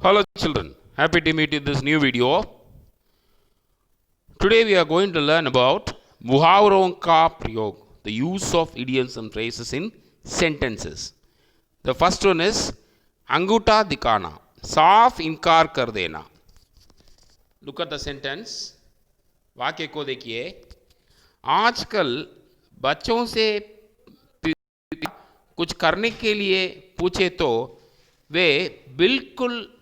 Hello children, happy to meet you in this new video. Today we are going to learn about मुहावरों का प्रयोग, the use of idioms and phrases in sentences. The first one is अंगूठा दिखाना, साफ इनकार कर देना. Look at the sentence. वाक्य को देखिए. आजकल बच्चों से कुछ करने के लिए पूछे तो वे बिल्कुल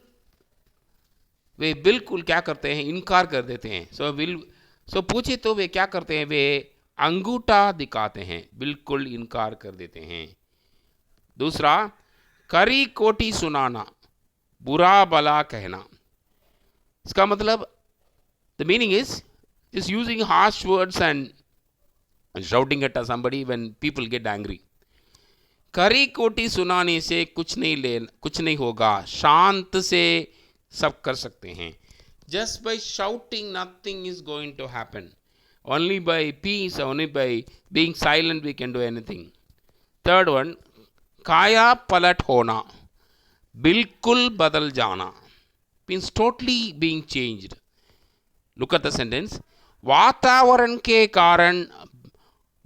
क्या करते हैं, इनकार कर देते हैं. सो पूछे तो वे क्या करते हैं, वे अंगूठा दिखाते हैं, बिल्कुल इनकार कर देते हैं. दूसरा, करी कोटी सुनाना, बुरा भला कहना. इसका मतलब the meaning is just using harsh words and shouting at somebody when people get angry. करी कोटी सुनाने से कुछ नहीं होगा, शांत से सब कर सकते हैं. Just by shouting nothing is going to happen. Only by peace, only by being silent we can do anything. Third one, काया पलट होना, बिल्कुल बदल जाना, means totally being changed. Look at the sentence. वातावरण के कारण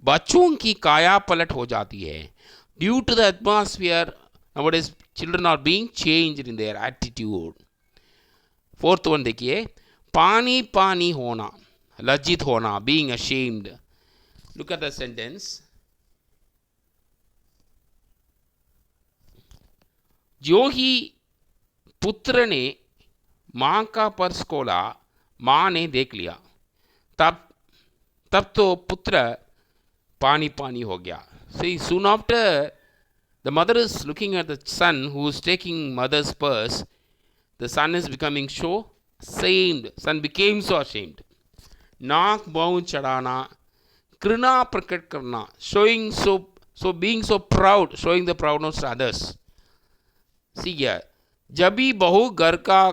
बच्चों की काया पलट हो जाती है. Due to the atmosphere, nowadays children are being changed in their attitude. Fourth one देखिए, पानी पानी होना, लज्जित होना, being ashamed. Look at the sentence. जो ही पुत्र ने मां का पर्स खोला, मां ने देख लिया, तब तो पुत्र पानी पानी हो गया. See, soon after the mother is looking at the son who is taking mother's purse, the son is becoming so ashamed. Son became so ashamed. नाक बाँव चढ़ाना, घृणा प्रकट करना, showing so being so proud, showing the proudness to others. See here, जब भी बहू घर का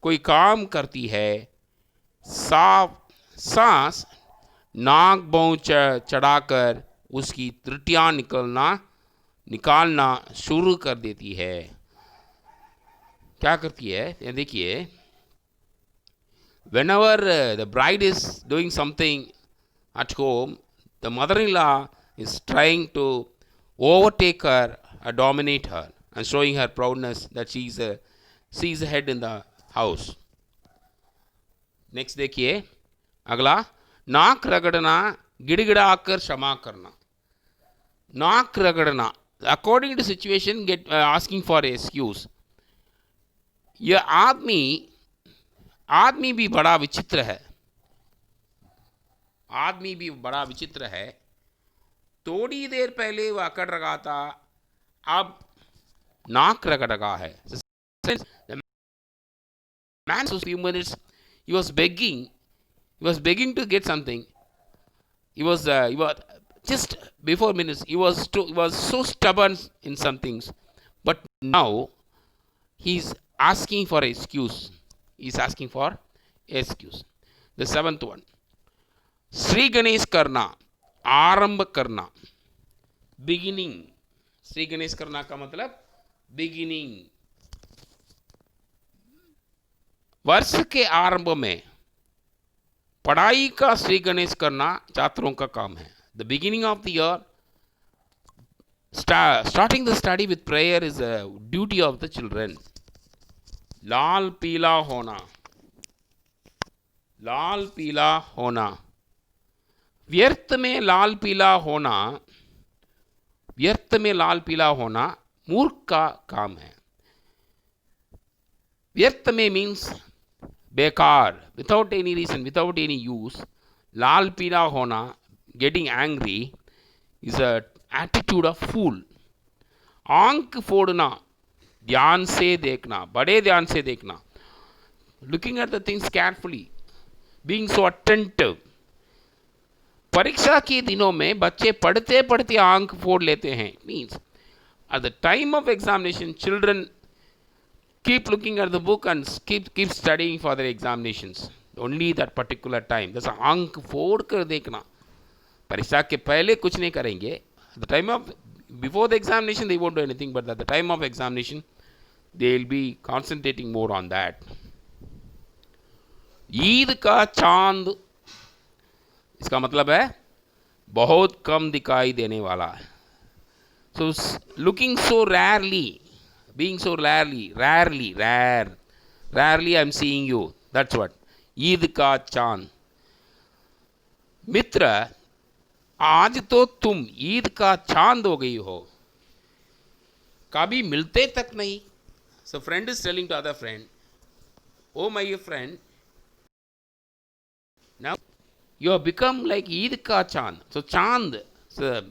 कोई काम करती है, सास नाक बाँव चढ़ाकर उसकी त्रुटियां निकालना शुरू कर देती है. क्या करती है, ये देखिए. Whenever the bride is doing something at home, the mother-in-law is trying to overtake her, dominate her, and showing her proudness that she is the head in the house. Next देखिए, अगला, नाक रगड़ना, गिड़गिड़ा आकर क्षमा करना. नाक रगड़ना, according to situation, get asking for excuse. यह आदमी भी बड़ा विचित्र है. थोड़ी देर पहले वह अकड़ रहा था, अब नाक रगड़ रहा है. The man for few minutes he was begging to get something. He was just before minutes he was so stubborn in some things, but now he's asking for excuse. The seventh one, Shri Ganesh करना, आरंभ करना, beginning. Shri Ganesh करना का मतलब beginning. वर्ष के आरंभ में पढ़ाई का श्री गणेश करना छात्रों का काम है. The beginning of the year, starting the study with prayer is a duty of the children. लाल पीला होना, व्यर्थ में लाल पीला होना मूर्ख का काम है. व्यर्थ में मीन्स बेकार, without any reason, without any use. लाल पीला होना, getting angry, is a attitude of fool. आंख फोड़ना, ध्यान से देखना, बड़े ध्यान से देखना, looking at the things carefully, being so attentive. परीक्षा के दिनों में बच्चे पढ़ते पढ़ते आंख फोड़ लेते हैं. Means at the time of examination, children keep looking at the book and keep studying for their examinations. Only that particular time. जैसा आंख फोड़ कर देखना. परीक्षा के पहले कुछ नहीं करेंगे. At the time of before the examination they won't do anything, but at the time of examination they will be concentrating more on that. Eid का चांद, इसका मतलब है बहुत कम दिखाई देने वाला है. So looking so rarely, being so rarely I'm seeing you. That's what. Eid का चांद. मित्र, आज तो तुम ईद का चांद हो गई हो, कभी मिलते तक नहीं. So friend is telling to other friend, oh my friend, now you have become like Eid ka chand. So chand, so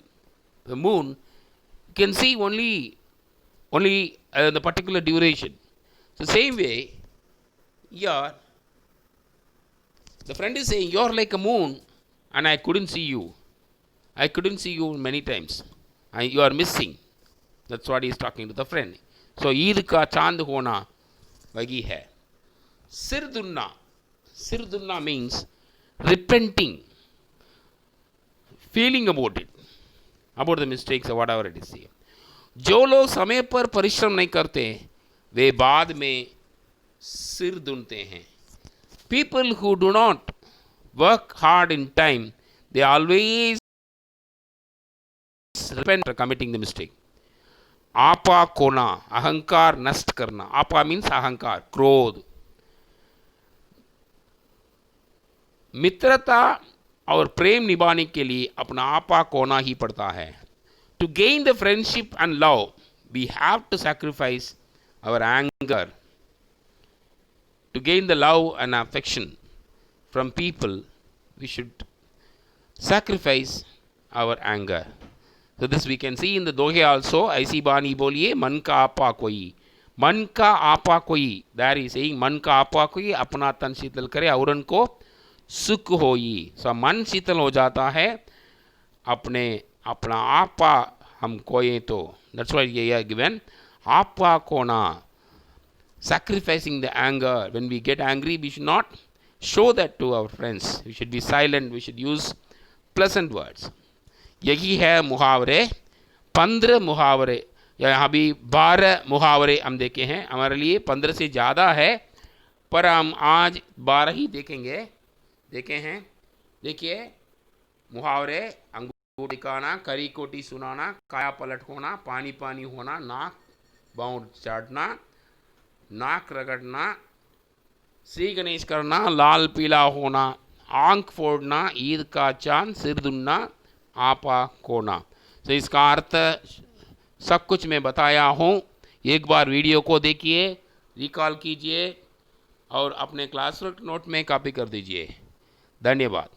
the moon, you can see only the particular duration. So same way, the friend is saying, you're like a moon and I couldn't see you. I couldn't see you many times. You are missing. That's what he is talking to the friend. So Eid का चांद होना वही है. सिरदुन्ना means repenting, feeling about the mistakes or whatever it is. जो लोग समय पर परिश्रम नहीं करते वे बाद में सिर दुनते हैं. People who do not work hard in time, they always repent for committing the mistake. आपा कोना, अहंकार नष्ट करना. आपा मीन्स अहंकार, क्रोध. मित्रता और प्रेम निभाने के लिए अपना आपा कोना ही पड़ता है. To gain the friendship and love we have to sacrifice our anger. To gain the love and affection from people we should sacrifice our anger. So this we can see in the dohe also. ऐसी बानी बोलिए, मन का आपा कोई. मन का आपा कोई, that is saying मन का आपा कोई अपना तन शीतल करे और उनको सुख होई. So मन शीतल हो जाता है अपना आपा हम कोई तो. That's why ये है given. आपा कोना, sacrificing the anger. When we get angry, we should not show that to our friends. We should be silent. We should use pleasant words. यही है मुहावरे. 15 मुहावरे, यहाँ भी 12 मुहावरे हम देखे हैं. हमारे लिए 15 से ज़्यादा है, पर हम आज 12 ही देखे हैं. देखिए मुहावरे: अंगूर दिखाना, करी कोटी सुनाना, काया पलट होना, पानी पानी होना, नाक बाउंड चाटना, नाक रगड़ना, श्री गणेश करना, लाल पीला होना, आंख फोड़ना, ईद का चांद, सिर दुन्ना, आपा कोना. तो इसका अर्थ सब कुछ मैं बताया हूँ. एक बार वीडियो को देखिए, रिकॉल कीजिए और अपने क्लास नोट में कॉपी कर दीजिए. धन्यवाद.